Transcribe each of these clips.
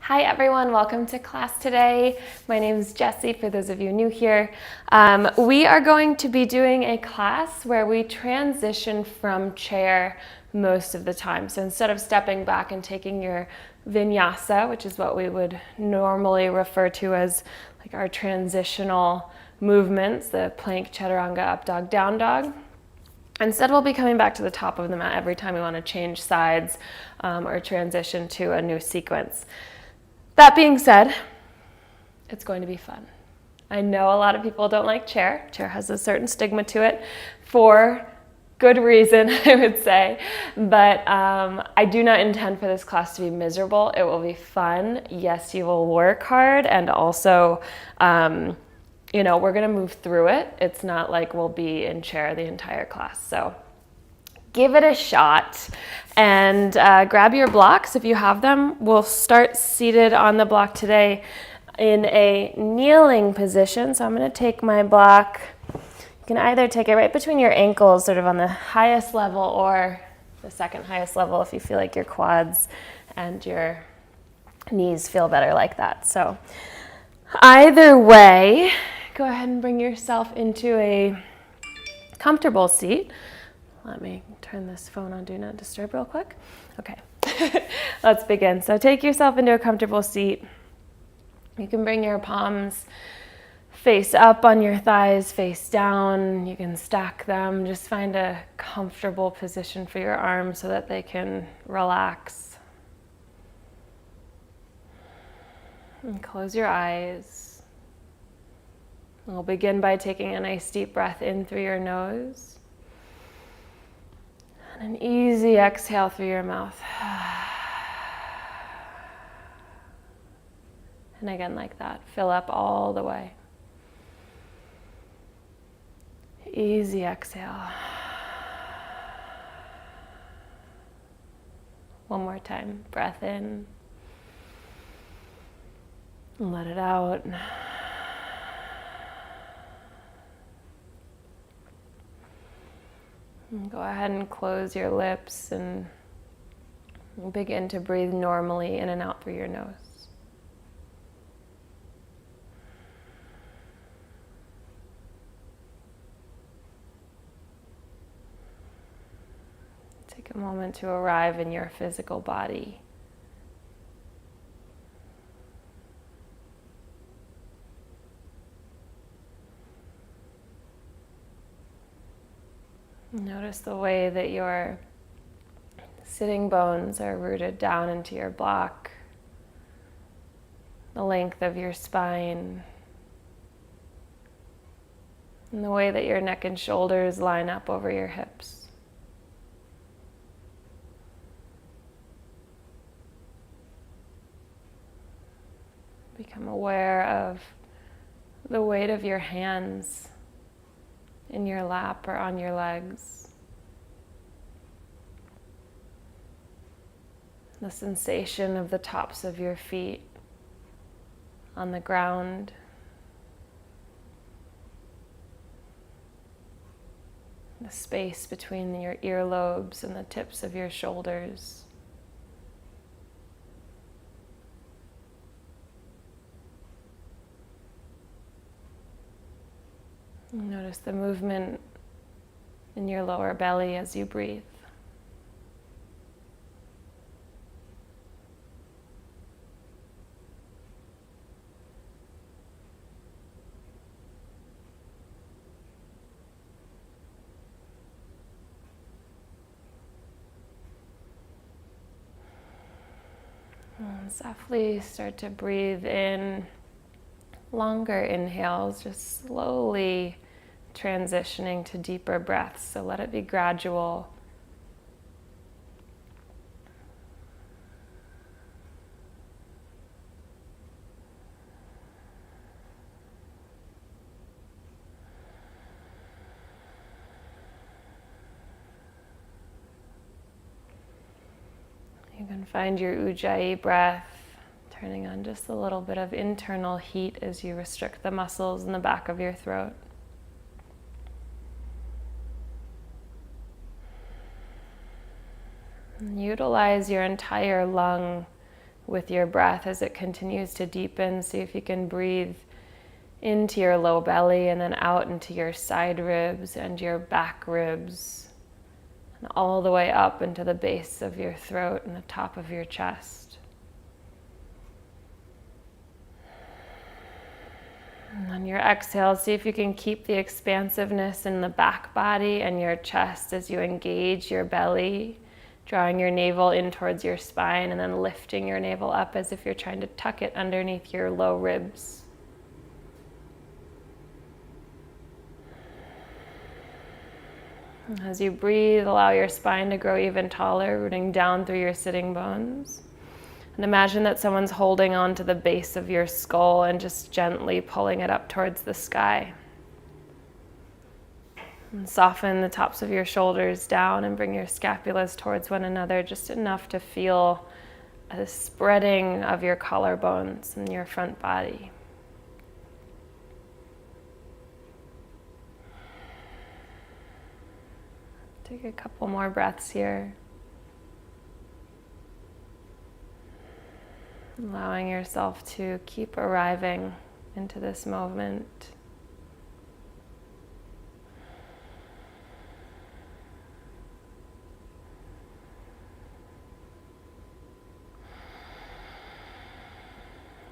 Hi everyone, welcome to class today. My name is Jessie, for those of you new here. We are going to be doing a class where we transition from chair most of the time. So instead of stepping back and taking your vinyasa, which is what we would normally refer to as like our transitional movements, the plank, chaturanga, up dog, down dog. Instead, we'll be coming back to the top of the mat every time we want to change sides or transition to a new sequence. That being said, it's going to be fun. I know a lot of people don't like chair. Chair has a certain stigma to it for good reason, I would say. But I do not intend for this class to be miserable. It will be fun. Yes, you will work hard, and also, we're going to move through it. It's not like we'll be in chair the entire class. So give it a shot and grab your blocks if you have them. We'll start seated on the block today in a kneeling position. So I'm going to take my block. You can either take it right between your ankles, sort of on the highest level, or the second highest level if you feel like your quads and your knees feel better like that. So either way, go ahead and bring yourself into a comfortable seat. Let me turn this phone on Do Not Disturb real quick. Okay, let's begin. So take yourself into a comfortable seat. You can bring your palms face up on your thighs, face down. You can stack them. Just find a comfortable position for your arms so that they can relax. And close your eyes. We'll begin by taking a nice deep breath in through your nose. And an easy exhale through your mouth. And again, like that, fill up all the way. Easy exhale. One more time, breath in. And let it out. And go ahead and close your lips and begin to breathe normally in and out through your nose. Take a moment to arrive in your physical body. Notice the way that your sitting bones are rooted down into your block, the length of your spine, and the way that your neck and shoulders line up over your hips. Become aware of the weight of your hands in your lap or on your legs. The sensation of the tops of your feet on the ground. The space between your earlobes and the tips of your shoulders. Notice the movement in your lower belly as you breathe. And softly start to breathe in longer inhales, just slowly transitioning to deeper breaths. So let it be gradual. You can find your Ujjayi breath, turning on just a little bit of internal heat as you restrict the muscles in the back of your throat. And utilize your entire lung with your breath as it continues to deepen. See if you can breathe into your low belly and then out into your side ribs and your back ribs, and all the way up into the base of your throat and the top of your chest. And on your exhale, see if you can keep the expansiveness in the back body and your chest as you engage your belly, drawing your navel in towards your spine and then lifting your navel up as if you're trying to tuck it underneath your low ribs. As you breathe, allow your spine to grow even taller, rooting down through your sitting bones. And imagine that someone's holding on to the base of your skull and just gently pulling it up towards the sky. And soften the tops of your shoulders down and bring your scapulas towards one another, just enough to feel a spreading of your collarbones and your front body. Take a couple more breaths here. Allowing yourself to keep arriving into this moment.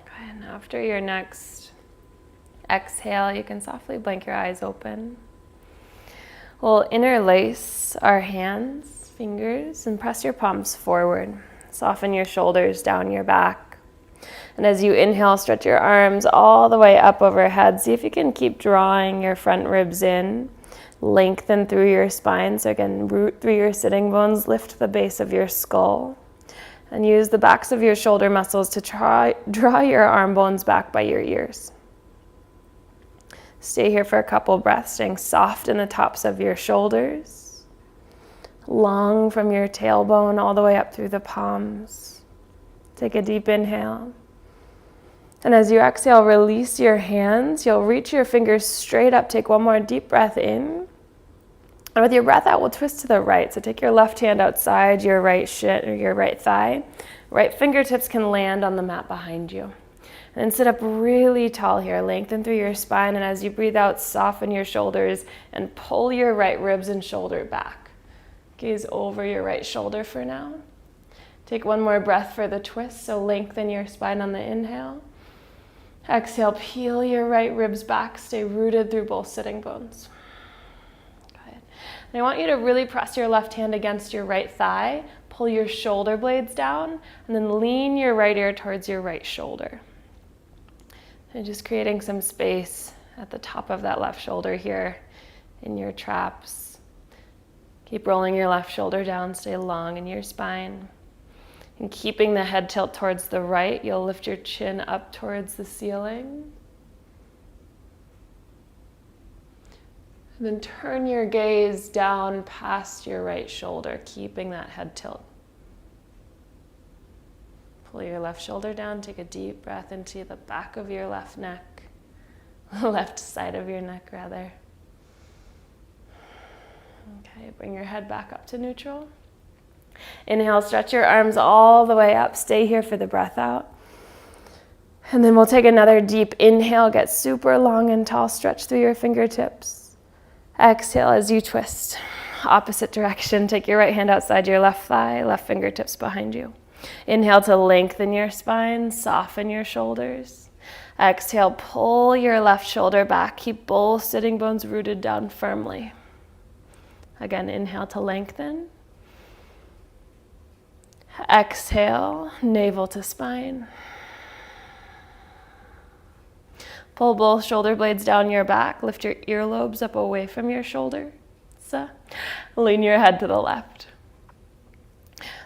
Okay, and after your next exhale, you can softly blink your eyes open. We'll interlace our hands, fingers, and press your palms forward. Soften your shoulders down your back. And as you inhale, stretch your arms all the way up overhead. See if you can keep drawing your front ribs in. Lengthen through your spine. So again, root through your sitting bones. Lift the base of your skull. And use the backs of your shoulder muscles to draw your arm bones back by your ears. Stay here for a couple breaths, staying soft in the tops of your shoulders. Long from your tailbone all the way up through the palms. Take a deep inhale. And as you exhale, release your hands. You'll reach your fingers straight up. Take one more deep breath in. And with your breath out, we'll twist to the right. So take your left hand outside your right shin or your right thigh. Right fingertips can land on the mat behind you. And then sit up really tall here. Lengthen through your spine. And as you breathe out, soften your shoulders and pull your right ribs and shoulder back. Gaze over your right shoulder for now. Take one more breath for the twist. So lengthen your spine on the inhale. Exhale, peel your right ribs back. Stay rooted through both sitting bones. Good. And I want you to really press your left hand against your right thigh. Pull your shoulder blades down. And then lean your right ear towards your right shoulder. And just creating some space at the top of that left shoulder here in your traps. Keep rolling your left shoulder down, stay long in your spine. And keeping the head tilt towards the right, you'll lift your chin up towards the ceiling. And then turn your gaze down past your right shoulder, keeping that head tilt. Pull your left shoulder down, take a deep breath into the back of your left neck, left side of your neck rather. Okay, bring your head back up to neutral. Inhale, stretch your arms all the way up. Stay here for the breath out. And then we'll take another deep inhale, get super long and tall, stretch through your fingertips. Exhale as you twist. Opposite direction, take your right hand outside your left thigh, left fingertips behind you. Inhale to lengthen your spine, soften your shoulders. Exhale, pull your left shoulder back. Keep both sitting bones rooted down firmly. Again, inhale to lengthen. Exhale, navel to spine. Pull both shoulder blades down your back. Lift your earlobes up away from your shoulders. Lean your head to the left.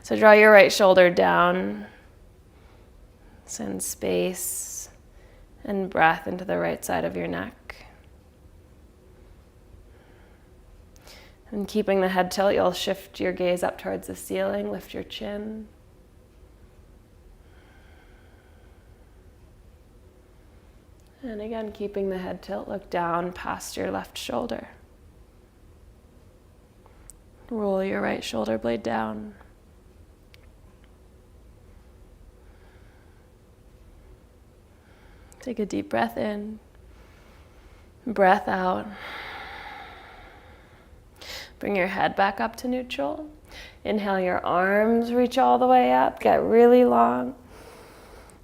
So draw your right shoulder down. Send space and breath into the right side of your neck. And keeping the head tilt, you'll shift your gaze up towards the ceiling, lift your chin. And again, keeping the head tilt, look down past your left shoulder. Roll your right shoulder blade down. Take a deep breath in, breath out. Bring your head back up to neutral. Inhale, your arms reach all the way up, get really long.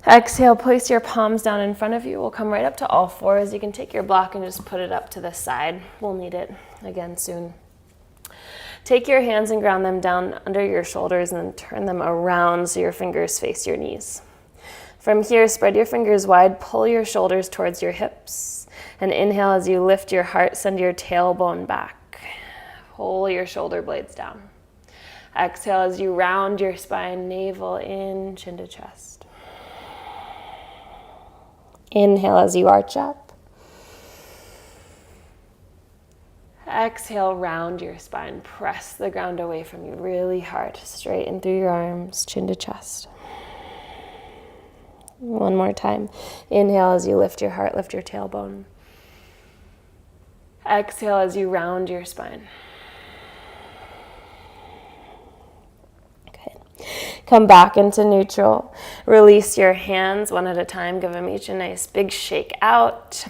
Exhale, place your palms down in front of you. We'll come right up to all fours. You can take your block and just put it up to the side. We'll need it again soon. Take your hands and ground them down under your shoulders and then turn them around so your fingers face your knees. From here, spread your fingers wide, pull your shoulders towards your hips, and inhale as you lift your heart, send your tailbone back. Pull your shoulder blades down. Exhale as you round your spine, navel in, chin to chest. Inhale as you arch up. Exhale, round your spine, press the ground away from you really hard, straighten through your arms, chin to chest. One more time. Inhale as you lift your heart, lift your tailbone. Exhale as you round your spine. Come back into neutral. Release your hands one at a time. Give them each a nice big shake out.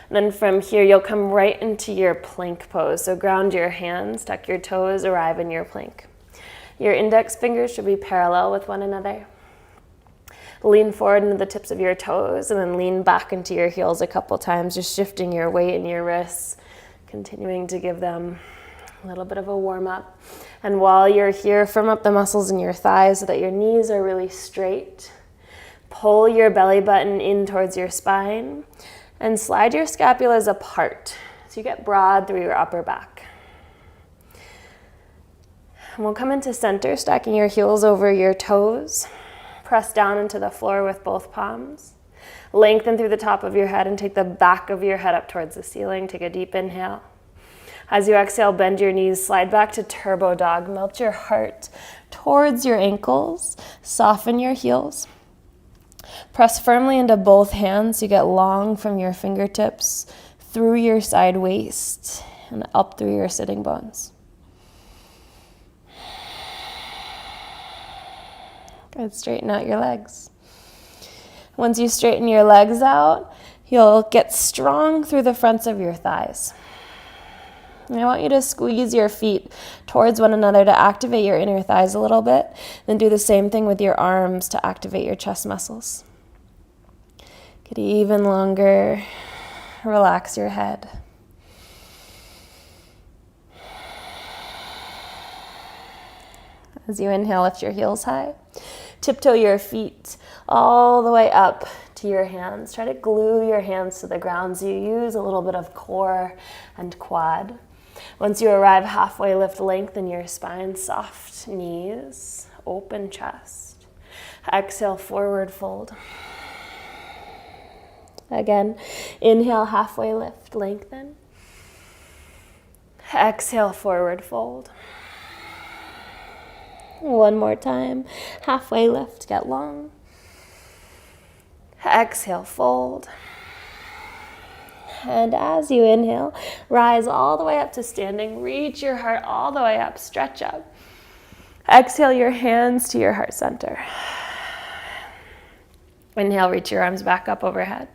Then from here, you'll come right into your plank pose. So ground your hands, tuck your toes, arrive in your plank. Your index fingers should be parallel with one another. Lean forward into the tips of your toes and then lean back into your heels a couple times, just shifting your weight in your wrists, continuing to give them a little bit of a warm up. And while you're here, firm up the muscles in your thighs so that your knees are really straight. Pull your belly button in towards your spine and slide your scapulas apart so you get broad through your upper back. And we'll come into center, stacking your heels over your toes. Press down into the floor with both palms. Lengthen through the top of your head and take the back of your head up towards the ceiling. Take a deep inhale. As you exhale, bend your knees, slide back to turbo dog. Melt your heart towards your ankles. Soften your heels. Press firmly into both hands. You get long from your fingertips through your side waist and up through your sitting bones. Good. Straighten out your legs. Once you straighten your legs out, you'll get strong through the fronts of your thighs. And I want you to squeeze your feet towards one another to activate your inner thighs a little bit. Then do the same thing with your arms to activate your chest muscles. Get even longer. Relax your head. As you inhale, lift your heels high. Tiptoe your feet all the way up to your hands. Try to glue your hands to the ground so you use a little bit of core and quad. Once you arrive halfway, lift, lengthen your spine, soft knees, open chest. Exhale, forward fold. Again, inhale, halfway lift, lengthen. Exhale, forward fold. One more time, halfway lift, get long. Exhale, fold. And as you inhale, rise all the way up to standing. Reach your heart all the way up, stretch up. Exhale your hands to your heart center. Inhale, reach your arms back up overhead.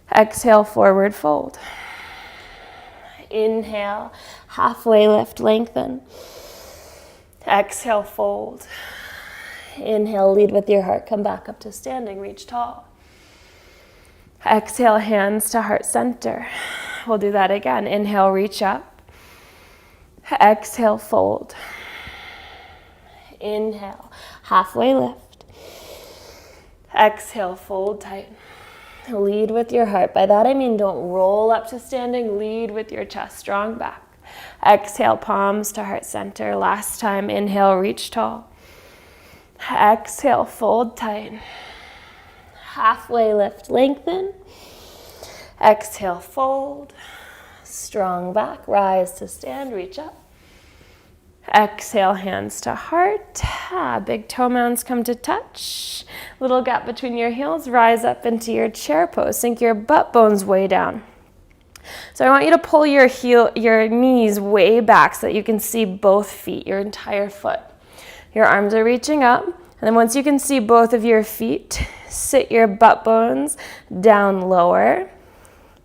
Exhale, forward fold. Inhale, halfway lift, lengthen. Exhale, fold. Inhale, lead with your heart, come back up to standing, reach tall. Exhale, hands to heart center. We'll do that again. Inhale, reach up. Exhale, fold. Inhale, halfway lift. Exhale, fold tight. Lead with your heart. By that I mean don't roll up to standing. Lead with your chest strong back. Exhale, palms to heart center. Last time, inhale, reach tall. Exhale, fold tight. Halfway lift, lengthen. Exhale, fold. Strong back, rise to stand, reach up. Exhale, hands to heart. Big toe mounds come to touch. Little gap between your heels, rise up into your chair pose. Sink your butt bones way down. So I want you to pull your knees way back so that you can see both feet, your entire foot. Your arms are reaching up. And then once you can see both of your feet, Sit your butt bones down lower.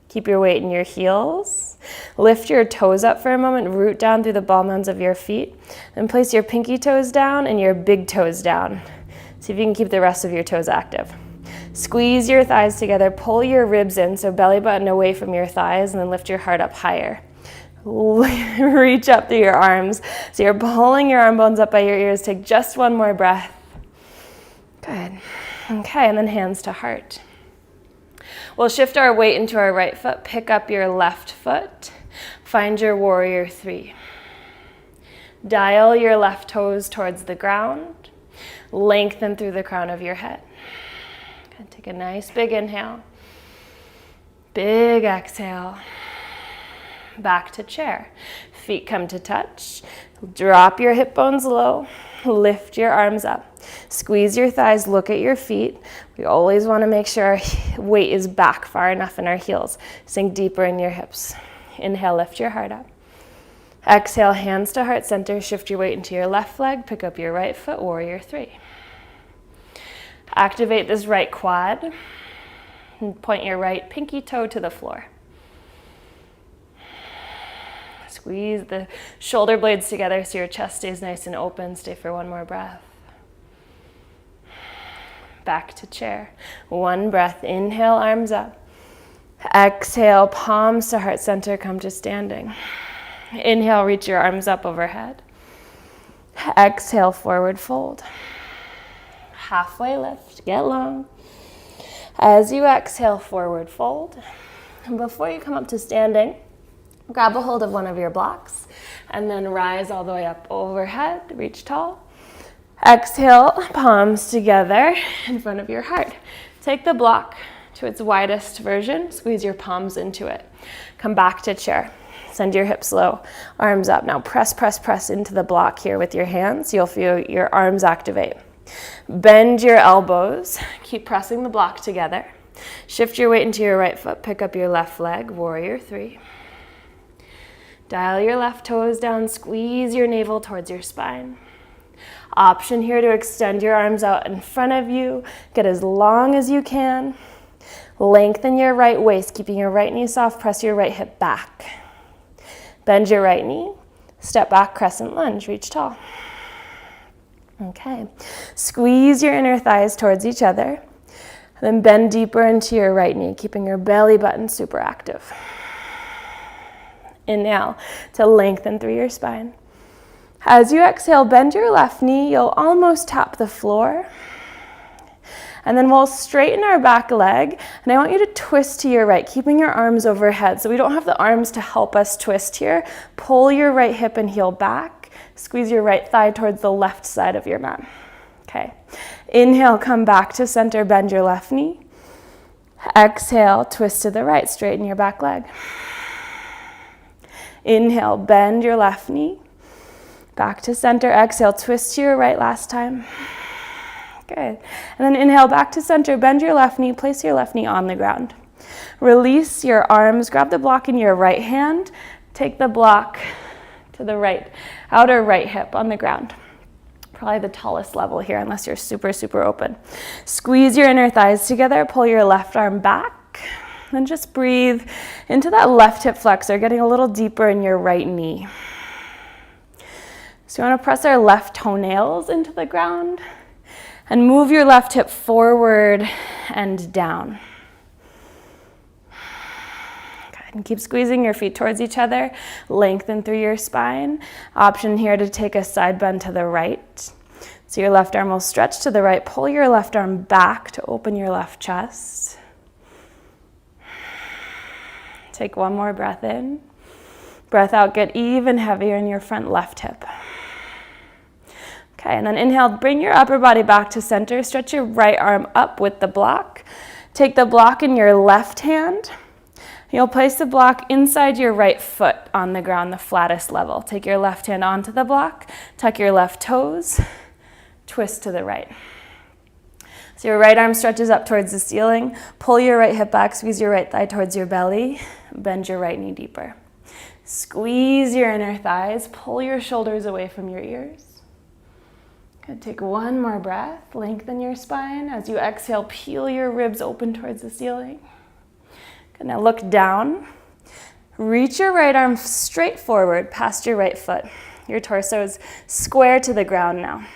Keep your weight in your heels. Lift your toes up for a moment, root down through the ball mounds of your feet, and place your pinky toes down and your big toes down. See if you can keep the rest of your toes active. Squeeze your thighs together, pull your ribs in, so belly button away from your thighs, and then lift your heart up higher. Reach up through your arms. So you're pulling your arm bones up by your ears. Take just one more breath. Good. Okay, and then hands to heart. We'll shift our weight into our right foot, pick up your left foot, find your warrior three. Dial your left toes towards the ground, lengthen through the crown of your head. And take a nice big inhale, big exhale, back to chair. Feet come to touch, drop your hip bones low, lift your arms up. Squeeze your thighs, look at your feet. We always want to make sure our weight is back far enough in our heels. Sink deeper in your hips. Inhale, lift your heart up. Exhale, hands to heart center. Shift your weight into your left leg. Pick up your right foot, warrior three. Activate this right quad. And point your right pinky toe to the floor. Squeeze the shoulder blades together so your chest stays nice and open. Stay for one more breath. Back to chair. One breath. Inhale, arms up. Exhale, palms to heart center, come to standing. Inhale, reach your arms up overhead. Exhale, forward fold. Halfway lift, get long. As you exhale, forward fold. And before you come up to standing, grab a hold of one of your blocks and then rise all the way up overhead, reach tall. Exhale, palms together in front of your heart. Take the block to its widest version, squeeze your palms into it. Come back to chair. Send your hips low, arms up. Now press, press, press into the block here with your hands. You'll feel your arms activate. Bend your elbows. Keep pressing the block together. Shift your weight into your right foot. Pick up your left leg, warrior three. Dial your left toes down. Squeeze your navel towards your spine. Option here to extend your arms out in front of you. Get as long as you can. Lengthen your right waist, keeping your right knee soft. Press your right hip back. Bend your right knee. Step back, crescent lunge. Reach tall. Okay. Squeeze your inner thighs towards each other. Then bend deeper into your right knee, keeping your belly button super active. Inhale to lengthen through your spine. As you exhale, bend your left knee. You'll almost tap the floor. And then we'll straighten our back leg. And I want you to twist to your right, keeping your arms overhead. So we don't have the arms to help us twist here. Pull your right hip and heel back. Squeeze your right thigh towards the left side of your mat. Okay. Inhale, come back to center, bend your left knee. Exhale, twist to the right, straighten your back leg. Inhale, bend your left knee. Back to center, exhale, twist to your right last time. Good. And then inhale, back to center, bend your left knee, place your left knee on the ground. Release your arms, grab the block in your right hand, take the block to the right, outer right hip on the ground. Probably the tallest level here unless you're super, super open. Squeeze your inner thighs together, pull your left arm back, and just breathe into that left hip flexor, getting a little deeper in your right knee. So you want to press our left toenails into the ground and move your left hip forward and down. Good. And keep squeezing your feet towards each other. Lengthen through your spine. Option here to take a side bend to the right. So your left arm will stretch to the right. Pull your left arm back to open your left chest. Take one more breath in. Breath out, get even heavier in your front left hip. Okay, and then inhale, bring your upper body back to center. Stretch your right arm up with the block. Take the block in your left hand. You'll place the block inside your right foot on the ground, the flattest level. Take your left hand onto the block. Tuck your left toes. Twist to the right. So your right arm stretches up towards the ceiling. Pull your right hip back. Squeeze your right thigh towards your belly. Bend your right knee deeper. Squeeze your inner thighs. Pull your shoulders away from your ears. Good, take one more breath. Lengthen your spine. As you exhale, peel your ribs open towards the ceiling. Good, now look down. Reach your right arm straight forward past your right foot. Your torso is square to the ground now.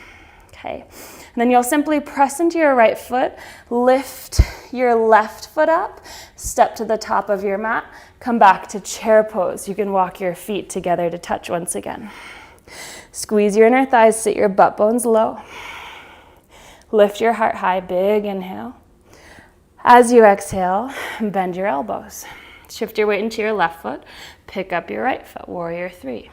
Okay, and then you'll simply press into your right foot, lift your left foot up, step to the top of your mat, come back to chair pose. You can walk your feet together to touch once again. Squeeze your inner thighs, sit your butt bones low. Lift your heart high, big inhale. As you exhale, bend your elbows. Shift your weight into your left foot, pick up your right foot, warrior three.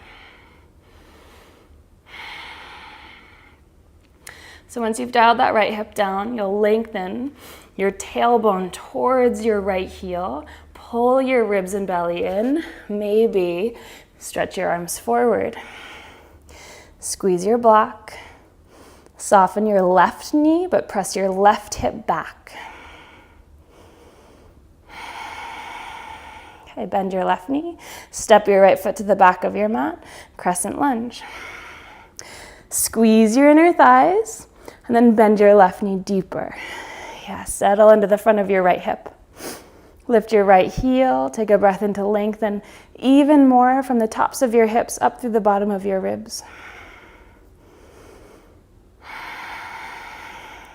So once you've dialed that right hip down, you'll lengthen your tailbone towards your right heel, pull your ribs and belly in, maybe stretch your arms forward. Squeeze your block, soften your left knee, but press your left hip back. Okay, bend your left knee, step your right foot to the back of your mat, crescent lunge. Squeeze your inner thighs, and then bend your left knee deeper. Yeah, settle into the front of your right hip. Lift your right heel, take a breath in to lengthen even more from the tops of your hips up through the bottom of your ribs.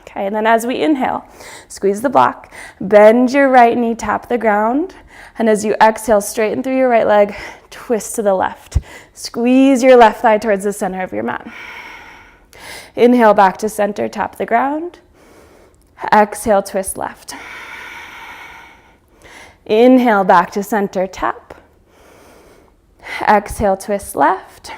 Okay, and then as we inhale, squeeze the block, bend your right knee, tap the ground, and as you exhale, straighten through your right leg, twist to the left. Squeeze your left thigh towards the center of your mat. Inhale back to center, tap the ground. Exhale, twist left. Inhale back to center, tap. Exhale, twist left.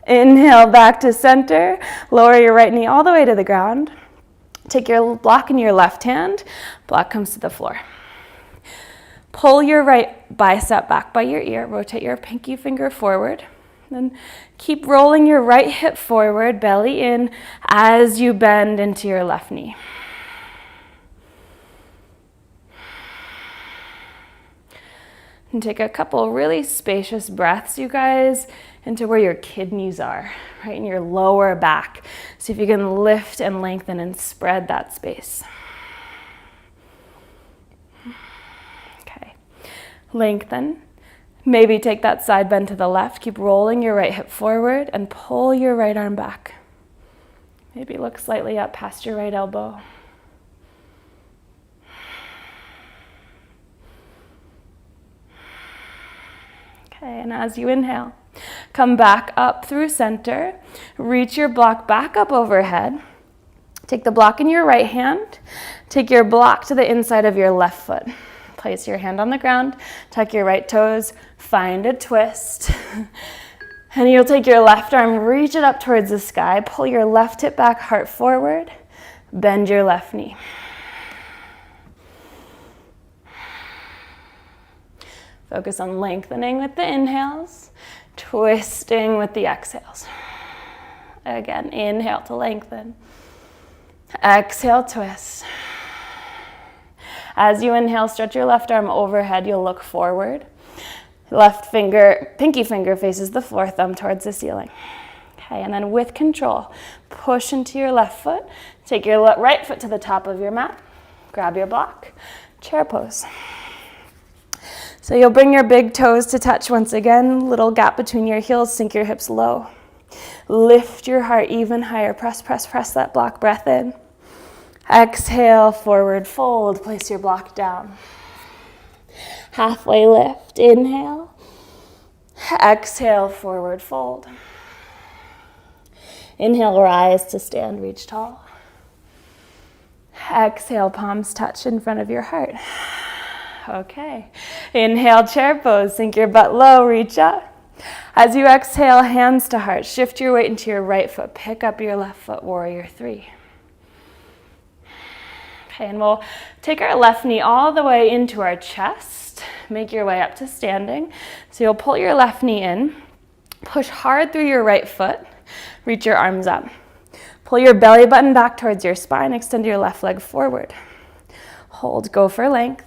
Inhale back to center, lower your right knee all the way to the ground. Take your block in your left hand, block comes to the floor. Pull your right bicep back by your ear, rotate your pinky finger forward. Then keep rolling your right hip forward, belly in, as you bend into your left knee. And take a couple really spacious breaths, you guys, into where your kidneys are, right in your lower back. See if you can lift and lengthen and spread that space. Okay, lengthen. Maybe take that side bend to the left. Keep rolling your right hip forward and pull your right arm back. Maybe look slightly up past your right elbow. Okay, and as you inhale, come back up through center. Reach your block back up overhead. Take the block in your right hand. Take your block to the inside of your left foot. Place your hand on the ground, tuck your right toes, find a twist. And you'll take your left arm, reach it up towards the sky, pull your left hip back, heart forward, bend your left knee. Focus on lengthening with the inhales, twisting with the exhales. Again, inhale to lengthen. Exhale, twist. As you inhale, stretch your left arm overhead, you'll look forward. Left finger, pinky finger faces the floor, thumb towards the ceiling. Okay, and then with control, push into your left foot. Take your right foot to the top of your mat. Grab your block, chair pose. So you'll bring your big toes to touch once again, little gap between your heels, sink your hips low. Lift your heart even higher, press, press, press that block breath in. Exhale, forward fold, place your block down. Halfway lift, inhale. Exhale, forward fold. Inhale, rise to stand, reach tall. Exhale, palms touch in front of your heart. Okay, inhale, chair pose, sink your butt low, reach up. As you exhale, hands to heart, shift your weight into your right foot, pick up your left foot, warrior three. Okay, and we'll take our left knee all the way into our chest, make your way up to standing. So you'll pull your left knee in, push hard through your right foot, reach your arms up. Pull your belly button back towards your spine, extend your left leg forward. Hold, go for length.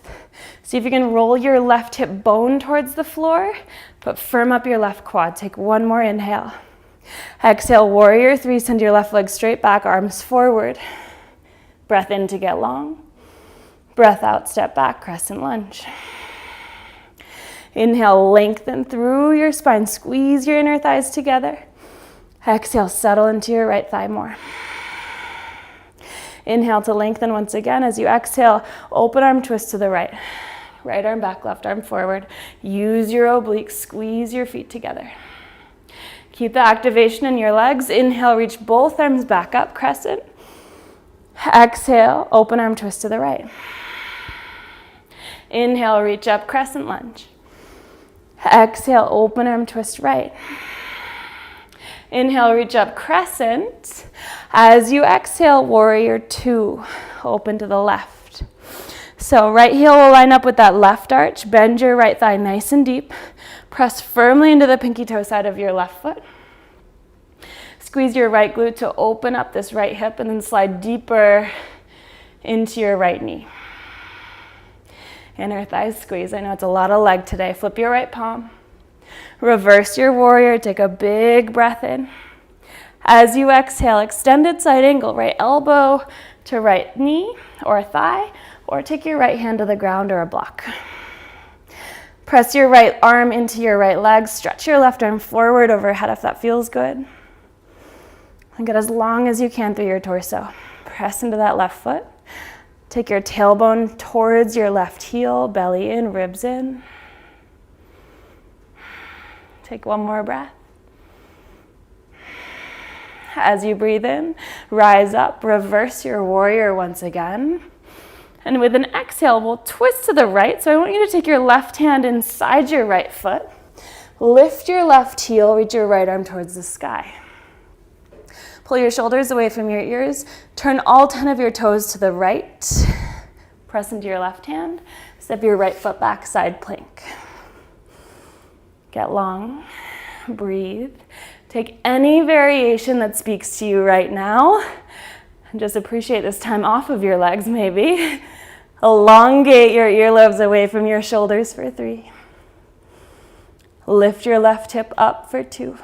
See if you can roll your left hip bone towards the floor, but firm up your left quad. Take one more inhale. Exhale, warrior three, send your left leg straight back, arms forward. Breath in to get long. Breath out, step back, crescent lunge. Inhale, lengthen through your spine, squeeze your inner thighs together. Exhale, settle into your right thigh more. Inhale to lengthen once again. As you exhale, open arm twist to the right. Right arm back, left arm forward. Use your obliques, squeeze your feet together. Keep the activation in your legs. Inhale, reach both arms back up, crescent. Exhale, open arm twist to the right. Inhale, reach up, crescent lunge. Exhale, open arm twist right. Inhale, reach up, crescent. As you exhale, warrior two, open to the left. So right heel will line up with that left arch. Bend your right thigh nice and deep. Press firmly into the pinky toe side of your left foot. Squeeze your right glute to open up this right hip and then slide deeper into your right knee. Inner thighs squeeze. I know it's a lot of leg today. Flip your right palm. Reverse your warrior. Take a big breath in. As you exhale, extended side angle. Right elbow to right knee or thigh, or take your right hand to the ground or a block. Press your right arm into your right leg. Stretch your left arm forward overhead if that feels good. And get as long as you can through your torso. Press into that left foot. Take your tailbone towards your left heel, belly in, ribs in. Take one more breath. As you breathe in, rise up, reverse your warrior once again. And with an exhale, we'll twist to the right. So I want you to take your left hand inside your right foot. Lift your left heel, reach your right arm towards the sky. Pull your shoulders away from your ears. Turn all 10 of your toes to the right. Press into your left hand. Step your right foot back, side plank. Get long, breathe. Take any variation that speaks to you right now. And just appreciate this time off of your legs, maybe. Elongate your earlobes away from your shoulders for 3. Lift your left hip up for 2.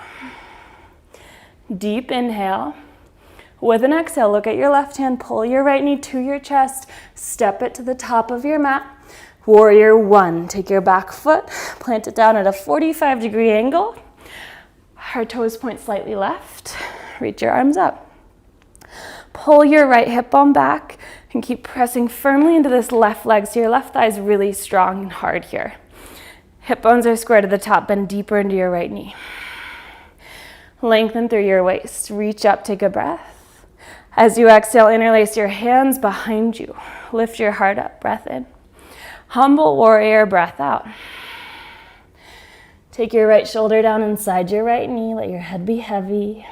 Deep inhale. With an exhale, look at your left hand, pull your right knee to your chest, step it to the top of your mat. Warrior one, take your back foot, plant it down at a 45-degree angle. Our toes point slightly left, reach your arms up. Pull your right hip bone back and keep pressing firmly into this left leg so your left thigh is really strong and hard here. Hip bones are square to the top, bend deeper into your right knee. Lengthen through your waist, reach up, take a breath. As you exhale, interlace your hands behind you. Lift your heart up, breath in. Humble warrior, breath out. Take your right shoulder down inside your right knee. Let your head be heavy.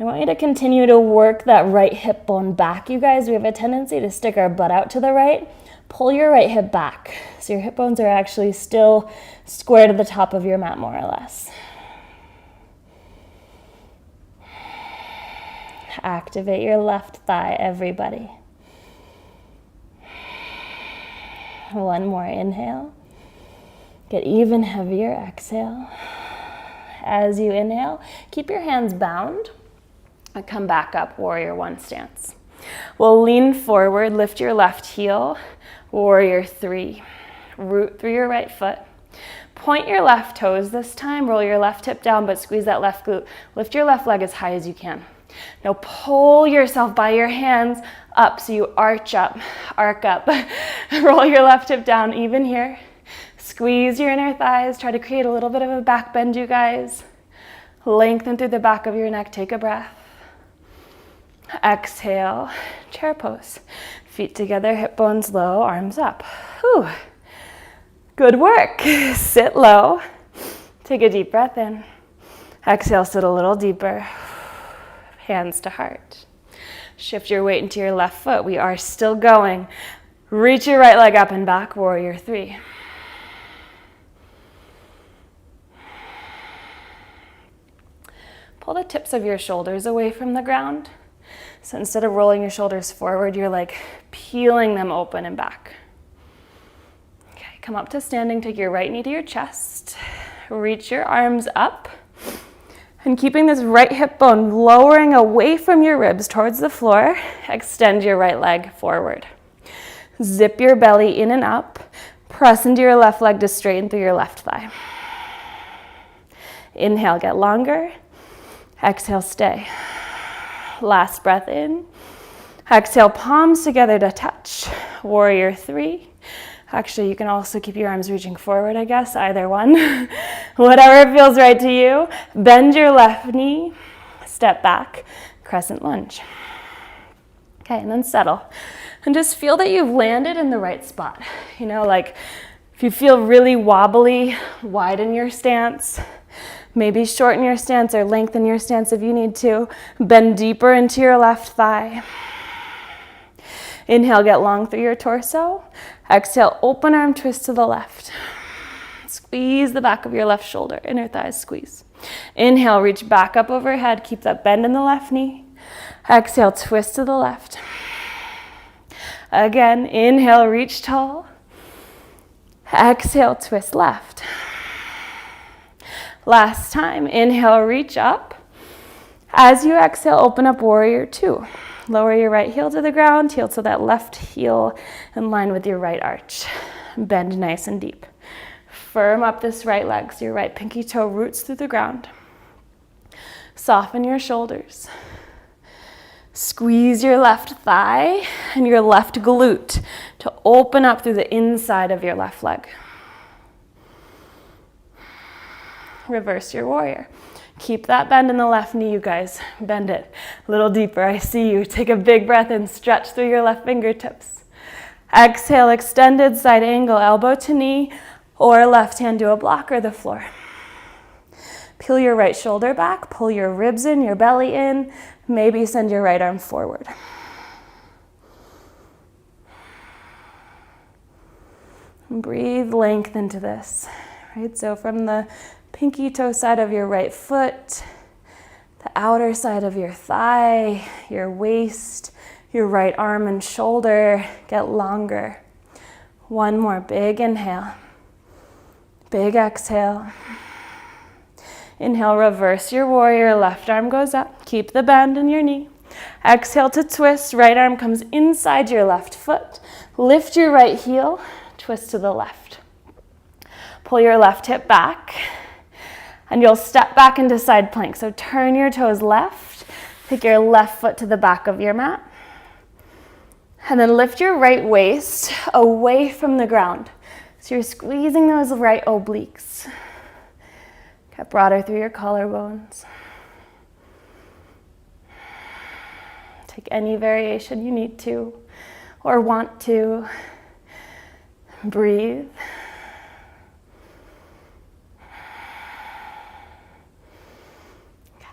I want you to continue to work that right hip bone back, you guys. We have a tendency to stick our butt out to the right. Pull your right hip back. So your hip bones are actually still square to the top of your mat, more or less. Activate your left thigh, everybody. One more inhale. Get even heavier, exhale. As you inhale, keep your hands bound and come back up, warrior one stance. We'll lean forward, lift your left heel, warrior three. Root through your right foot. Point your left toes this time, roll your left hip down, but squeeze that left glute. Lift your left leg as high as you can. Now pull yourself by your hands up so you arc up. Roll your left hip down, even here. Squeeze your inner thighs. Try to create a little bit of a back bend, you guys. Lengthen through the back of your neck. Take a breath. Exhale, chair pose. Feet together, hip bones low, arms up. Whew. Good work. Sit low. Take a deep breath in. Exhale, sit a little deeper. Hands to heart. Shift your weight into your left foot. We are still going. Reach your right leg up and back, warrior three. Pull the tips of your shoulders away from the ground. So instead of rolling your shoulders forward, you're like peeling them open and back. Okay, come up to standing. Take your right knee to your chest. Reach your arms up. And keeping this right hip bone lowering away from your ribs towards the floor, extend your right leg forward. Zip your belly in and up. Press into your left leg to straighten through your left thigh. Inhale, get longer. Exhale, stay. Last breath in. Exhale, palms together to touch. Warrior 3. Actually, you can also keep your arms reaching forward, I guess, either one. Whatever feels right to you. Bend your left knee, step back, crescent lunge. Okay, and then settle. And just feel that you've landed in the right spot. You know, like if you feel really wobbly, widen your stance. Maybe shorten your stance or lengthen your stance if you need to. Bend deeper into your left thigh. Inhale, get long through your torso. Exhale, open arm twist to the left. Squeeze the back of your left shoulder, inner thighs squeeze. Inhale, reach back up overhead. Keep that bend in the left knee. Exhale, twist to the left. Again, inhale, reach tall. Exhale, twist left. Last time, inhale, reach up. As you exhale, open up warrior 2. Lower your right heel to the ground, heel to that left heel in line with your right arch. Bend nice and deep. Firm up this right leg so your right pinky toe roots through the ground. Soften your shoulders. Squeeze your left thigh and your left glute to open up through the inside of your left leg. Reverse your warrior. Keep that bend in the left knee, you guys. Bend it a little deeper. I see you. Take a big breath in. Stretch through your left fingertips. Exhale, extended side angle, elbow to knee, or left hand to a block or the floor. Peel your right shoulder back. Pull your ribs in, your belly in. Maybe send your right arm forward. Breathe length into this. Right? So from the pinky toe side of your right foot, the outer side of your thigh, your waist, your right arm and shoulder get longer. One more big inhale. Big exhale. Inhale, reverse your warrior. Left arm goes up. Keep the bend in your knee. Exhale to twist. Right arm comes inside your left foot. Lift your right heel. Twist to the left. Pull your left hip back. And you'll step back into side plank. So turn your toes left. Take your left foot to the back of your mat. And then lift your right waist away from the ground. So you're squeezing those right obliques. Get broader through your collarbones. Take any variation you need to or want to. Breathe.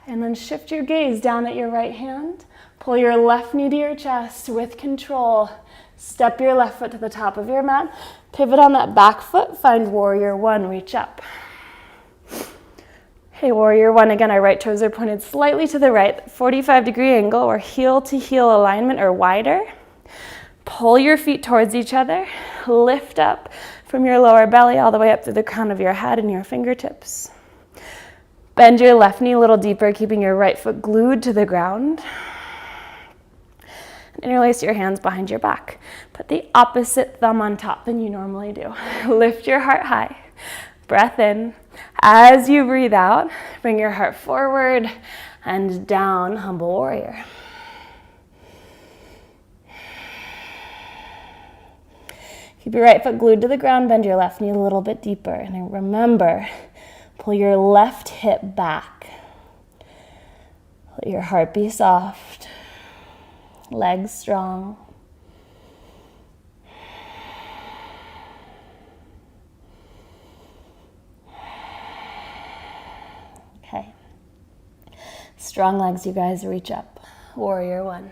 And then shift your gaze down at your right hand. Pull your left knee to your chest with control. Step your left foot to the top of your mat. Pivot on that back foot. Find warrior 1. Reach up. Hey, warrior 1. Again, our right toes are pointed slightly to the right. 45-degree angle or heel to heel alignment or wider. Pull your feet towards each other. Lift up from your lower belly all the way up through the crown of your head and your fingertips. Bend your left knee a little deeper, keeping your right foot glued to the ground. Interlace your hands behind your back. Put the opposite thumb on top than you normally do. Lift your heart high. Breath in. As you breathe out, bring your heart forward and down, humble warrior. Keep your right foot glued to the ground. Bend your left knee a little bit deeper. And then remember, pull your left hip back. Let your heart be soft. Legs strong. Okay. Strong legs, you guys. Reach up. Warrior 1.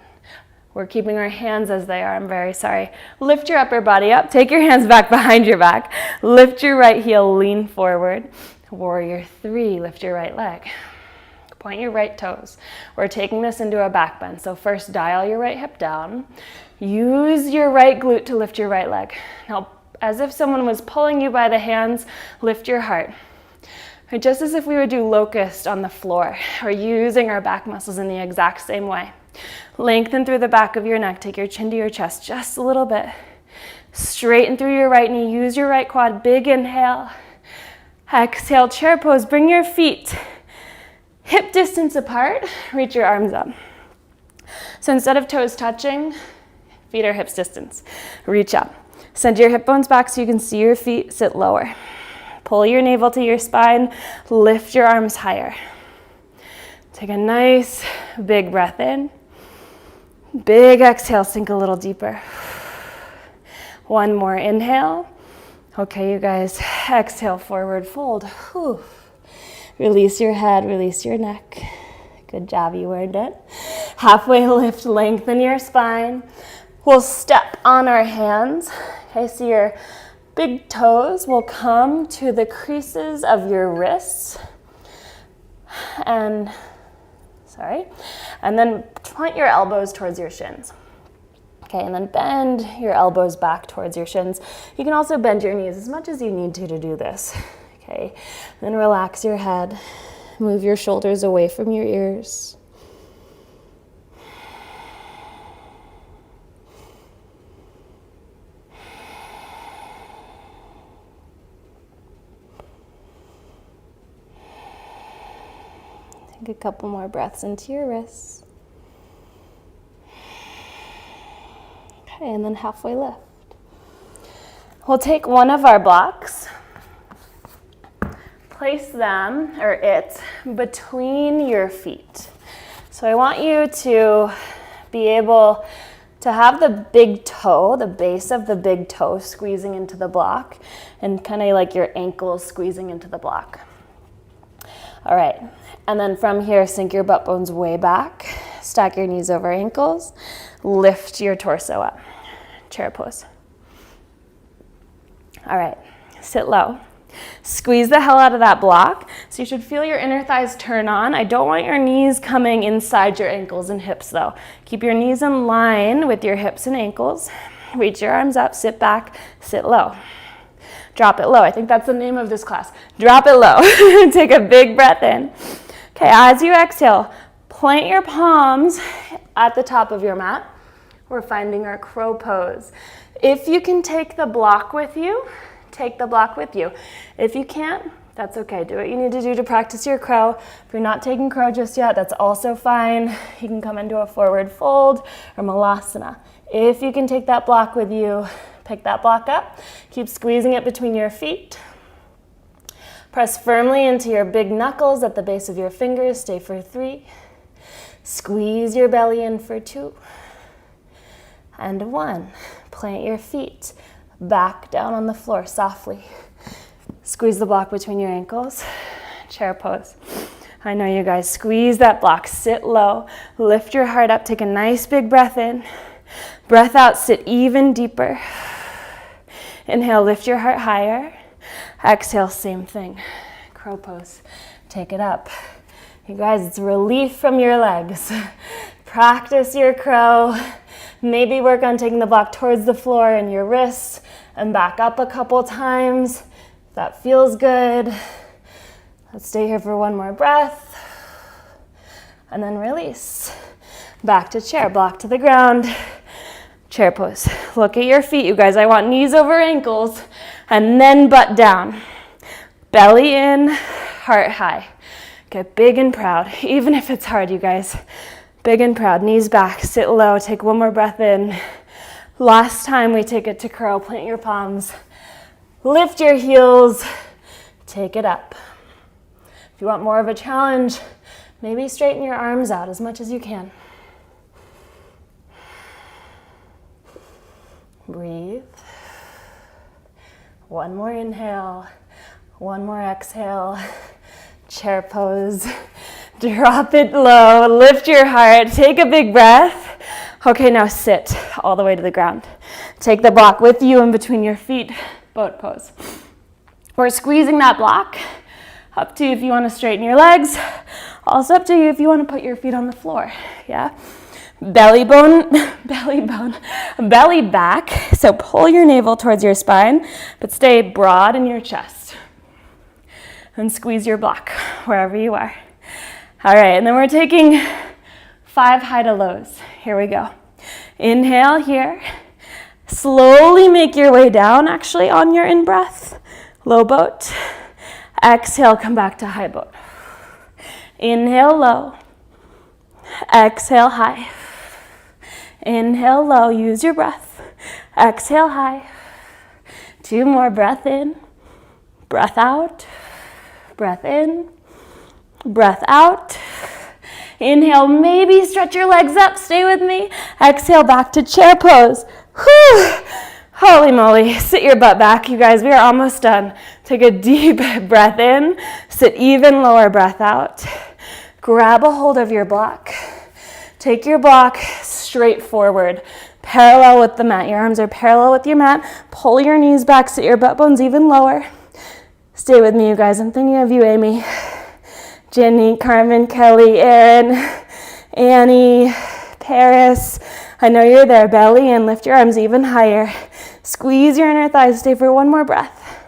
We're keeping our hands as they are. I'm very sorry. Lift your upper body up. Take your hands back behind your back. Lift your right heel. Lean forward. Warrior 3. Lift your right leg. Point your right toes. We're taking this into a back bend. So first, dial your right hip down. Use your right glute to lift your right leg. Now, as if someone was pulling you by the hands, lift your heart. Or just as if we would do locust on the floor. We're using our back muscles in the exact same way. Lengthen through the back of your neck. Take your chin to your chest just a little bit. Straighten through your right knee. Use your right quad. Big inhale. Exhale, chair pose. Bring your feet hip distance apart. Reach your arms up. So instead of toes touching, feet are hips distance. Reach up. Send your hip bones back so you can see your feet. Sit lower. Pull your navel to your spine. Lift your arms higher. Take a nice big breath in. Big exhale, sink a little deeper. One more inhale. Okay, you guys, exhale, forward fold. Whew. Release your head, release your neck. Good job, you earned it. Halfway lift, lengthen your spine. We'll step on our hands. Okay, so your big toes will come to the creases of your wrists. And then point your elbows towards your shins. Okay, and then bend your elbows back towards your shins. You can also bend your knees as much as you need to do this. Okay, then relax your head. Move your shoulders away from your ears. Take a couple more breaths into your wrists. Okay, and then halfway lift. We'll take one of our blocks, place them, or it, between your feet. So I want you to be able to have the big toe, the base of the big toe squeezing into the block, and kind of like your ankles squeezing into the block. All right, and then from here, sink your butt bones way back, stack your knees over ankles, lift your torso up, chair pose. All right, sit low. Squeeze the hell out of that block. So you should feel your inner thighs turn on. I don't want your knees coming inside your ankles and hips though. Keep your knees in line with your hips and ankles. Reach your arms up, sit back, sit low. Drop it low. I think that's the name of this class. Drop it low. Take a big breath in. Okay, as you exhale, plant your palms at the top of your mat. We're finding our crow pose. If you can take the block with you, take the block with you. If you can't, that's okay. Do what you need to do to practice your crow. If you're not taking crow just yet, that's also fine. You can come into a forward fold or malasana. If you can take that block with you, pick that block up. Keep squeezing it between your feet. Press firmly into your big knuckles at the base of your fingers. Stay for 3. Squeeze your belly in for 2. And 1. Plant your feet back down on the floor softly. Squeeze the block between your ankles. Chair pose. I know you guys. Squeeze that block. Sit low. Lift your heart up. Take a nice big breath in. Breath out. Sit even deeper. Inhale. Lift your heart higher. Exhale. Same thing. Crow pose. Take it up. You guys, it's relief from your legs. Practice your crow. Maybe work on taking the block towards the floor and your wrists and back up a couple times. If that feels good. Let's stay here for one more breath. And then release. Back to chair, block to the ground. Chair pose. Look at your feet, you guys. I want knees over ankles and then butt down. Belly in, heart high. Get big and proud, even if it's hard, you guys. Big and proud, knees back, sit low, take one more breath in. Last time we take it to crow, plant your palms, lift your heels, take it up. If you want more of a challenge, maybe straighten your arms out as much as you can. Breathe. One more inhale, one more exhale. Chair pose. Drop it low, lift your heart, take a big breath. Okay, now sit all the way to the ground. Take the block with you in between your feet, boat pose. We're squeezing that block. Up to you if you want to straighten your legs. Also up to you if you want to put your feet on the floor, yeah? Belly back. So pull your navel towards your spine, but stay broad in your chest. and squeeze your block wherever you are. All right, and then we're taking 5 high to lows. Here we go. Inhale here. Slowly make your way down, actually, on your in-breath. Low boat. Exhale, come back to high boat. Inhale, low. Exhale, high. Inhale, low. Use your breath. Exhale, high. 2 more. Breath in. Breath out. Breath in. Breath out. Inhale, maybe stretch your legs up. Stay with me. Exhale, back to chair pose. Whew. Holy moly. Sit your butt back, you guys. We are almost done. Take a deep breath in. Sit even lower, breath out. Grab a hold of your block. Take your block straight forward, parallel with the mat. Your arms are parallel with your mat. Pull your knees back, sit your butt bones even lower. Stay with me, you guys. I'm thinking of you, Amy, Jenny, Carmen, Kelly, Erin, Annie, Paris. I know you're there. Belly in, lift your arms even higher. Squeeze your inner thighs. Stay for 1 more breath.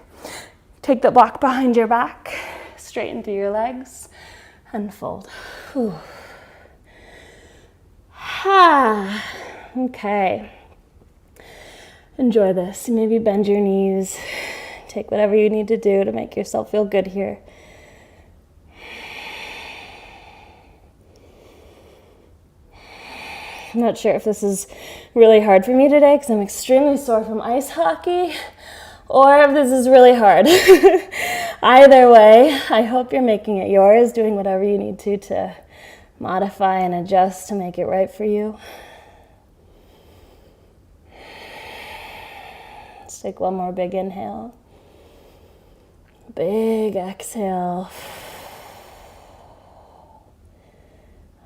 Take the block behind your back. Straighten through your legs and fold. Whew. Okay. Enjoy this. Maybe bend your knees. Take whatever you need to do to make yourself feel good here. I'm not sure if this is really hard for me today because I'm extremely sore from ice hockey, or if this is really hard. Either way, I hope you're making it yours, doing whatever you need to modify and adjust to make it right for you. Let's take 1 more big inhale. Big exhale.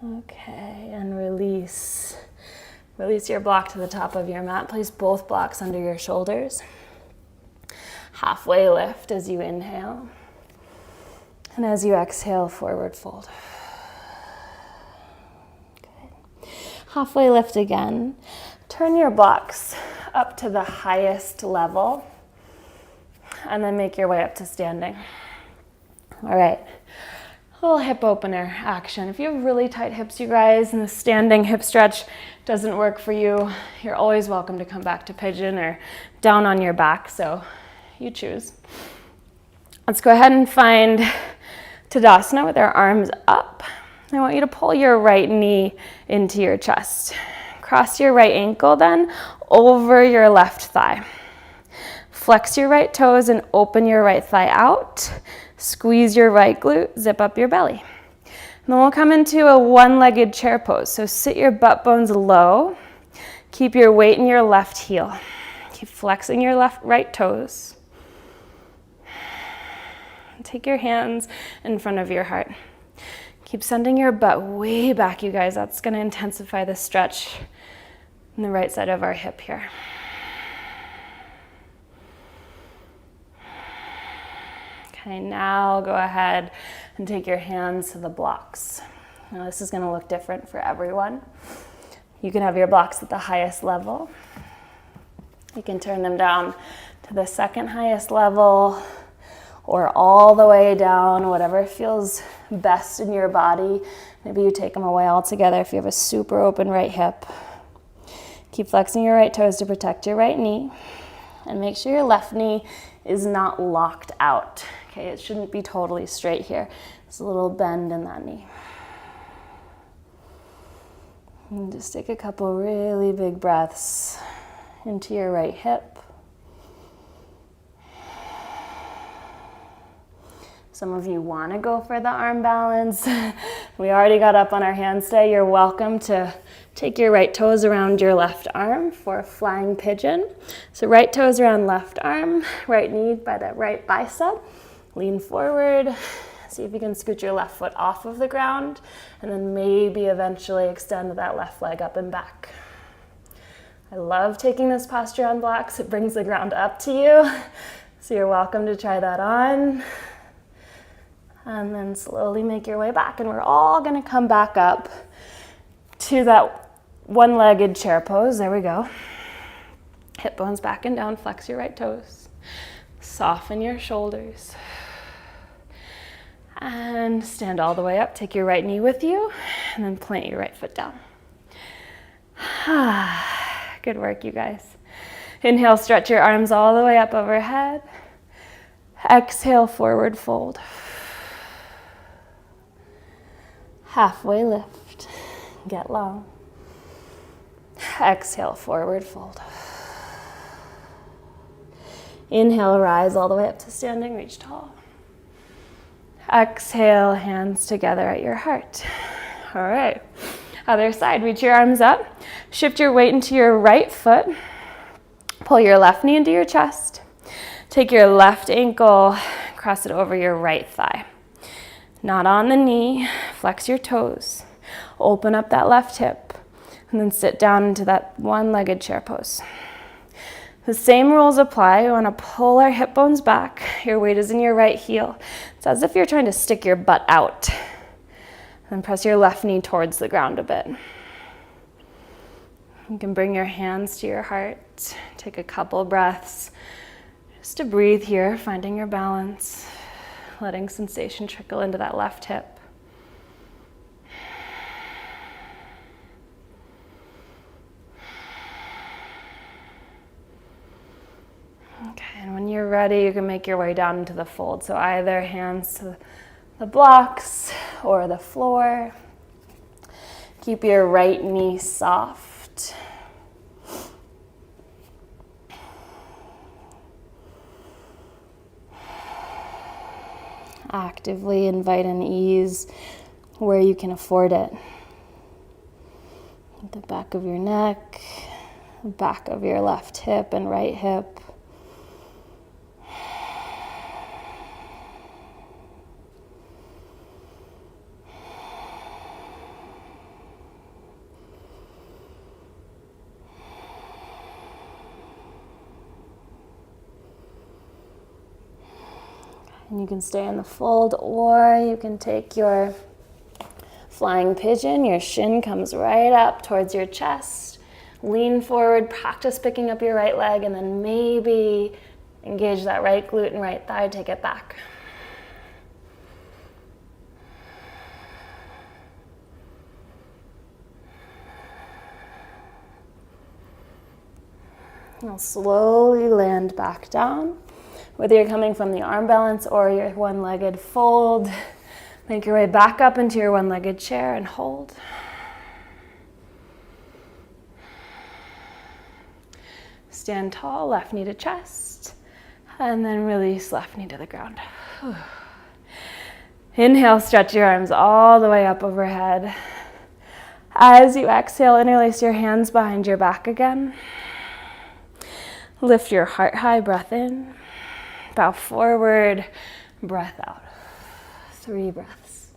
Okay, and release. Release your block to the top of your mat. Place both blocks under your shoulders. Halfway lift as you inhale. And as you exhale, forward fold. Good. Halfway lift again. Turn your blocks up to the highest level. And then make your way up to standing. All right. A little hip opener action. If you have really tight hips, you guys, and the standing hip stretch doesn't work for you, you're always welcome to come back to pigeon or down on your back, so you choose. Let's go ahead and find Tadasana with our arms up. I want you to pull your right knee into your chest. Cross your right ankle then over your left thigh. Flex your right toes and open your right thigh out. Squeeze your right glute, zip up your belly. And then we'll come into a 1-legged chair pose. So sit your butt bones low. Keep your weight in your left heel. Keep flexing your right toes. Take your hands in front of your heart. Keep sending your butt way back, you guys. That's going to intensify the stretch in the right side of our hip here. Okay, now go ahead and take your hands to the blocks. Now this is going to look different for everyone. You can have your blocks at the highest level. You can turn them down to the second highest level or all the way down, whatever feels best in your body. Maybe you take them away altogether if you have a super open right hip. Keep flexing your right toes to protect your right knee. And make sure your left knee is not locked out. Okay, it shouldn't be totally straight here. There's a little bend in that knee. And just take a couple really big breaths into your right hip. Some of you want to go for the arm balance. We already got up on our hands today. You're welcome to take your right toes around your left arm for a flying pigeon. So right toes around left arm, right knee by the right bicep. Lean forward. See if you can scoot your left foot off of the ground, and then maybe eventually extend that left leg up and back. I love taking this posture on blocks. It brings the ground up to you. So you're welcome to try that on. And then slowly make your way back. And we're all going to come back up to that 1-legged chair pose. There we go. Hip bones back and down. Flex your right toes. Soften your shoulders. And stand all the way up. Take your right knee with you and then plant your right foot down. Good work, you guys. Inhale, stretch your arms all the way up overhead. Exhale, forward fold. Halfway lift. Get long. Exhale, forward fold. Inhale, rise all the way up to standing, reach tall. Exhale, hands together at your heart. All right, other side, reach your arms up. Shift your weight into your right foot. Pull your left knee into your chest. Take your left ankle, cross it over your right thigh. Not on the knee, flex your toes. Open up that left hip, and then sit down into that one-legged chair pose. The same rules apply. We want to pull our hip bones back. Your weight is in your right heel. It's as if you're trying to stick your butt out. Then press your left knee towards the ground a bit. You can bring your hands to your heart. Take a couple breaths just to breathe here, finding your balance, letting sensation trickle into that left hip. Okay, and when you're ready, you can make your way down into the fold. So either hands to the blocks or the floor. Keep your right knee soft. Actively invite an ease where you can afford it. The back of your neck, the back of your left hip and right hip. And you can stay in the fold, or you can take your flying pigeon. Your shin comes right up towards your chest. Lean forward, practice picking up your right leg, and then maybe engage that right glute and right thigh, take it back. Now slowly land back down. Whether you're coming from the arm balance or your one-legged fold, make your way back up into your one-legged chair and hold. Stand tall, left knee to chest, and then release left knee to the ground. Inhale, stretch your arms all the way up overhead. As you exhale, interlace your hands behind your back again. Lift your heart high, breath in. Bow forward, breath out. 3 breaths.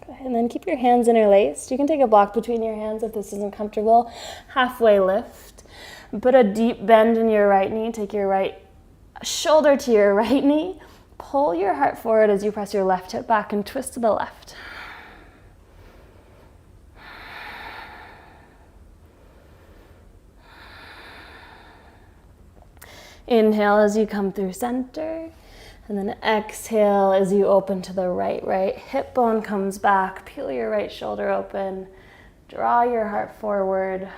Go ahead and then keep your hands interlaced. You can take a block between your hands if this isn't comfortable. Halfway lift. Put a deep bend in your right knee. Take your right shoulder to your right knee. Pull your heart forward as you press your left hip back and twist to the left. Inhale as you come through center, and then exhale as you open to the right. Right hip bone comes back, peel your right shoulder open, draw your heart forward.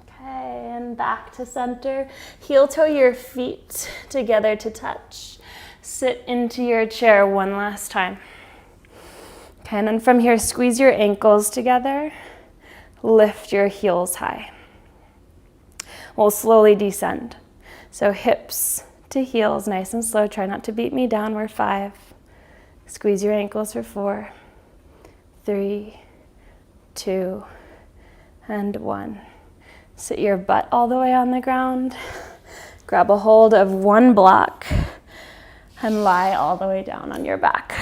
Okay, and back to center. Heel toe your feet together to touch. Sit into your chair one last time. Okay, and then from here, squeeze your ankles together. Lift your heels high. We'll slowly descend. So hips to heels, nice and slow. Try not to beat me down. We're 5. Squeeze your ankles for 4, 3, 2, and 1. Sit your butt all the way on the ground. Grab a hold of one block and lie all the way down on your back.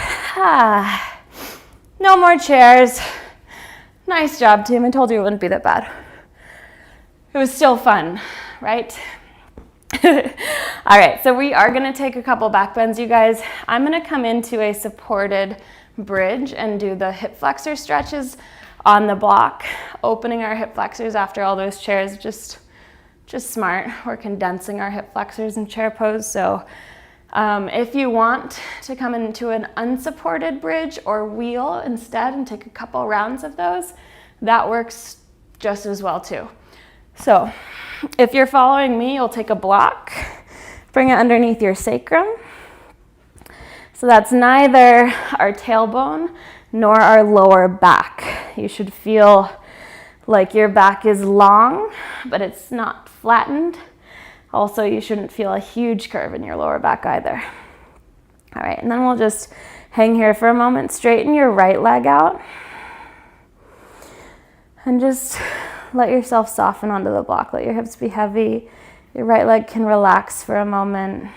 No more chairs. Nice job, team. I told you it wouldn't be that bad. It was still fun, right? All right, so we are gonna take a couple back bends, you guys. I'm gonna come into a supported bridge and do the hip flexor stretches on the block, opening our hip flexors after all those chairs. Just smart. We're condensing our hip flexors in chair pose. So if you want to come into an unsupported bridge or wheel instead and take a couple rounds of those, that works just as well too. So if you're following me, you'll take a block, bring it underneath your sacrum. So that's neither our tailbone nor our lower back. You should feel like your back is long, but it's not flattened. Also, you shouldn't feel a huge curve in your lower back either. All right, and then we'll just hang here for a moment. Straighten your right leg out. And just let yourself soften onto the block. Let your hips be heavy. Your right leg can relax for a moment.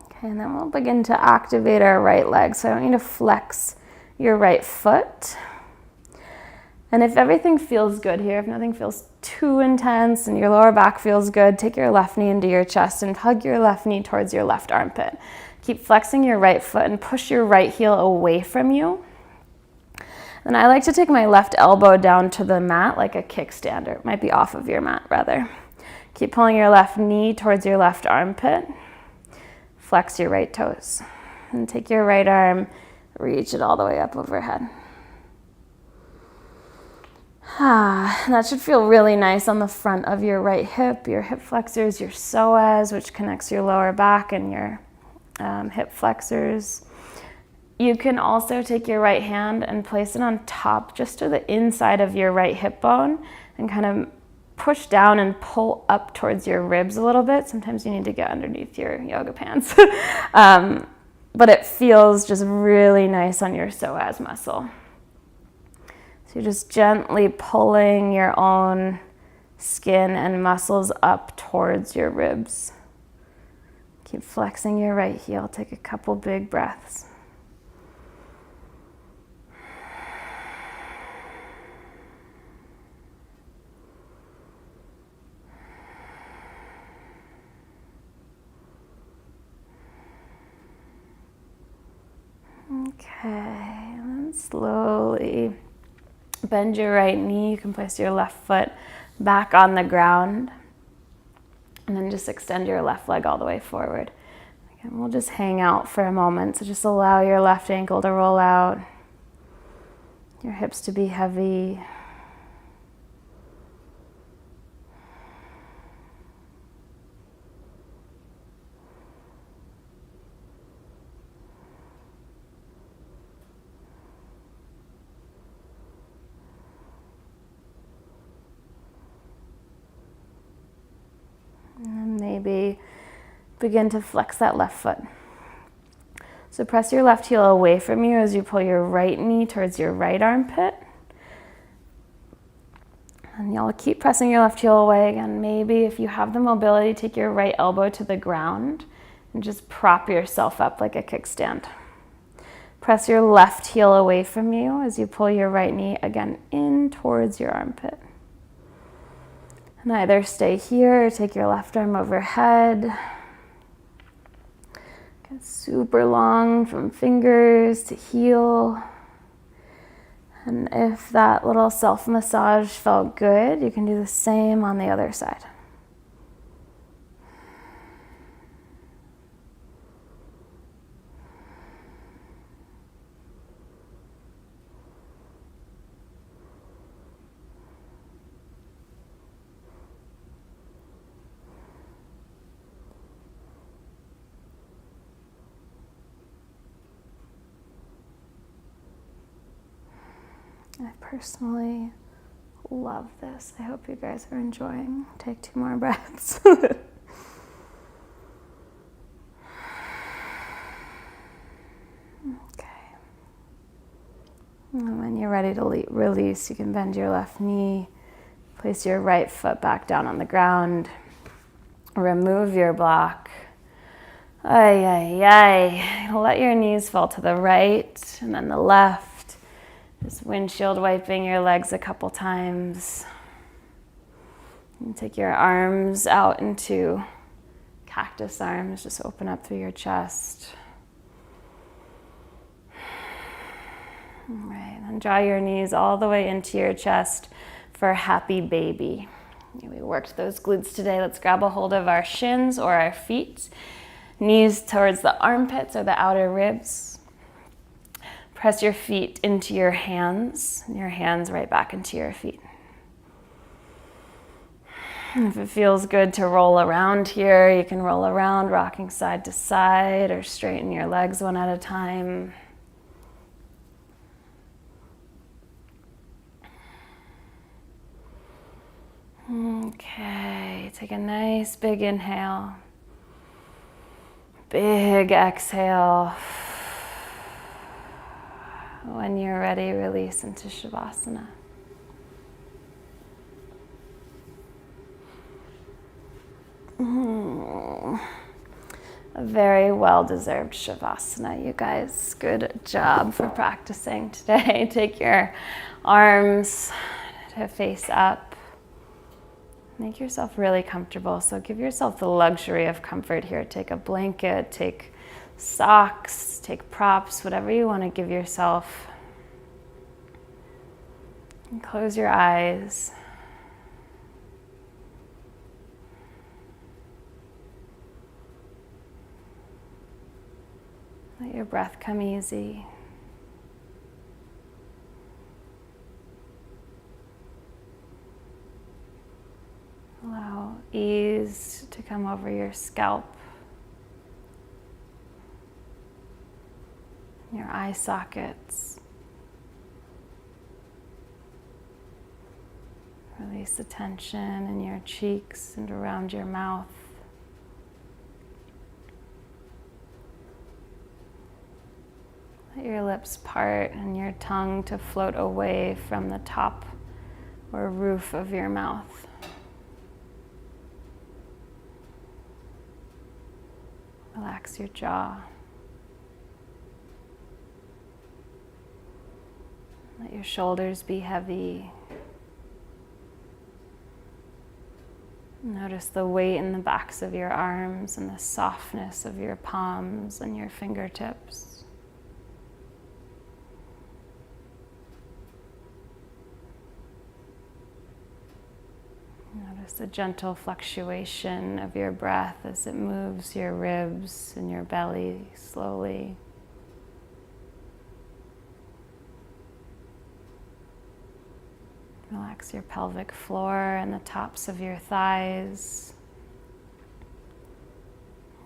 Okay, and then we'll begin to activate our right leg. So I want you to flex your right foot. And if everything feels good here, if nothing feels too intense and your lower back feels good, take your left knee into your chest and hug your left knee towards your left armpit. Keep flexing your right foot and push your right heel away from you. And I like to take my left elbow down to the mat like a kickstand, or it might be off of your mat rather. Keep pulling your left knee towards your left armpit. Flex your right toes. And take your right arm, reach it all the way up overhead. That should feel really nice on the front of your right hip, your hip flexors, your psoas, which connects your lower back and your hip flexors. You can also take your right hand and place it on top, just to the inside of your right hip bone, and kind of push down and pull up towards your ribs a little bit. Sometimes you need to get underneath your yoga pants. But it feels just really nice on your psoas muscle. So you're just gently pulling your own skin and muscles up towards your ribs. Keep flexing your right heel. Take a couple big breaths. Okay, and then slowly bend your right knee. You can place your left foot back on the ground. And then just extend your left leg all the way forward. Again, we'll just hang out for a moment. So just allow your left ankle to roll out, your hips to be heavy. And then maybe begin to flex that left foot. So press your left heel away from you as you pull your right knee towards your right armpit. And you'll keep pressing your left heel away. Again, maybe if you have the mobility, take your right elbow to the ground and just prop yourself up like a kickstand. Press your left heel away from you as you pull your right knee again in towards your armpit. And either stay here or take your left arm overhead. Get super long from fingers to heel. And if that little self-massage felt good, you can do the same on the other side. I personally love this. I hope you guys are enjoying. Take 2 more breaths. Okay. And when you're ready to release, you can bend your left knee, place your right foot back down on the ground, Remove your block. Ay, ay, ay. Let your knees fall to the right and then the left. Just windshield wiping your legs a couple times. And take your arms out into cactus arms. Just open up through your chest. All right, and draw your knees all the way into your chest for happy baby. We worked those glutes today. Let's grab a hold of our shins or our feet. Knees towards the armpits or the outer ribs. Press your feet into your hands right back into your feet. If it feels good to roll around here, you can roll around, rocking side to side, or straighten your legs one at a time. Okay, take a nice big inhale. Big exhale. When you're ready, release into Shavasana. A very well-deserved Shavasana, you guys. Good job for practicing today. Take your arms to face up. Make yourself really comfortable. So give yourself the luxury of comfort here. Take a blanket, take socks, take props, whatever you want to give yourself. And close your eyes. Let your breath come easy. Allow ease to come over your scalp, your eye sockets. Release the tension in your cheeks and around your mouth. Let your lips part and your tongue to float away from the top or roof of your mouth. Relax your jaw. Let your shoulders be heavy. Notice the weight in the backs of your arms and the softness of your palms and your fingertips. Notice the gentle fluctuation of your breath as it moves your ribs and your belly slowly. Relax your pelvic floor and the tops of your thighs.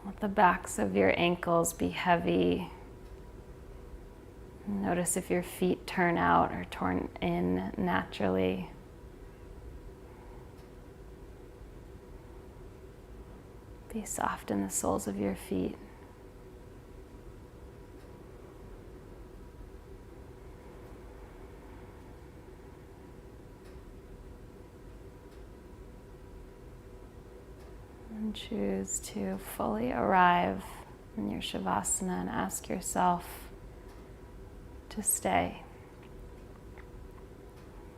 Let the backs of your ankles be heavy. Notice if your feet turn out or turn in naturally. Be soft in the soles of your feet. And choose to fully arrive in your Shavasana and ask yourself to stay.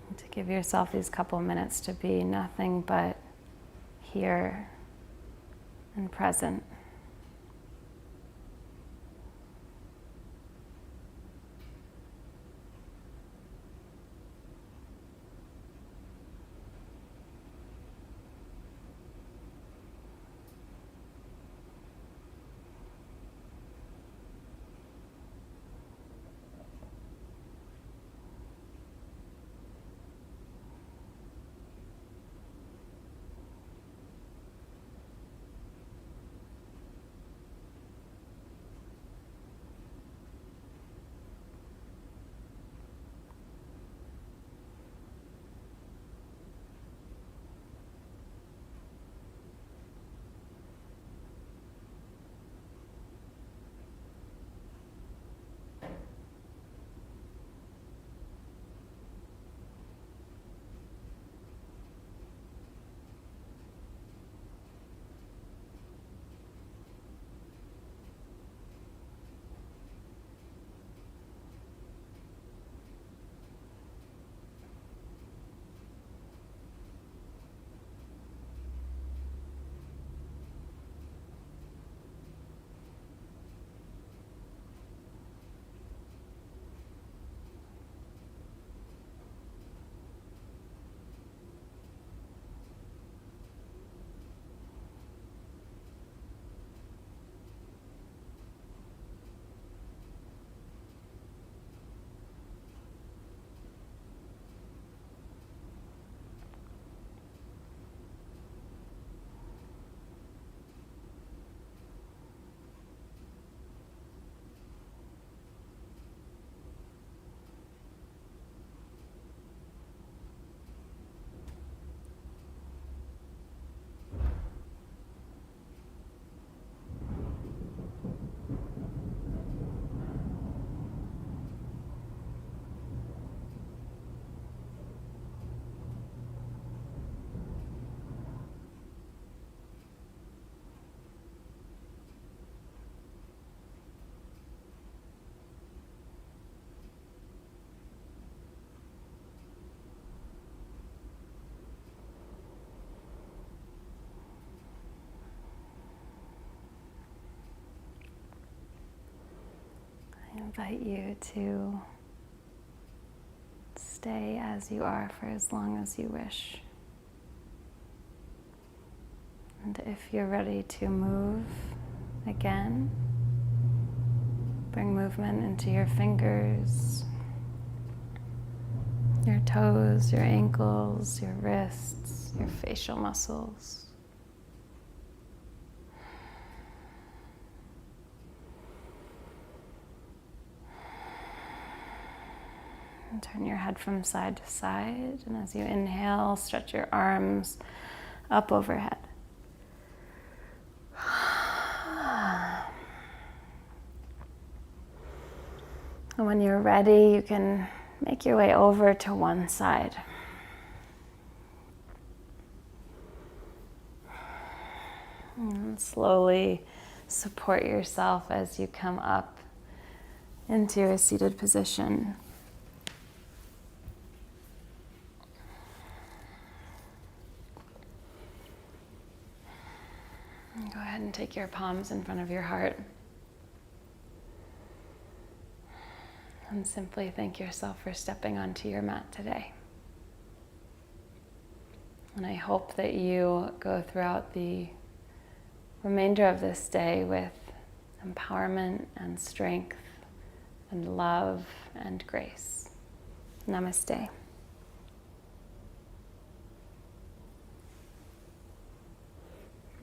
And to give yourself these couple minutes to be nothing but here and present. invite you to stay as you are for as long as you wish. And if you're ready to move again, bring movement into your fingers, your toes, your ankles, your wrists, your facial muscles. And turn your head from side to side, and as you inhale, stretch your arms up overhead. And when you're ready, you can make your way over to one side. And slowly support yourself as you come up into a seated position. And go ahead and take your palms in front of your heart. And simply thank yourself for stepping onto your mat today. And I hope that you go throughout the remainder of this day with empowerment and strength and love and grace. Namaste.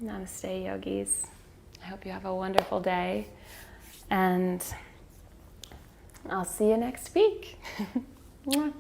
Namaste, yogis. I hope you have a wonderful day, and I'll see you next week. Mwah.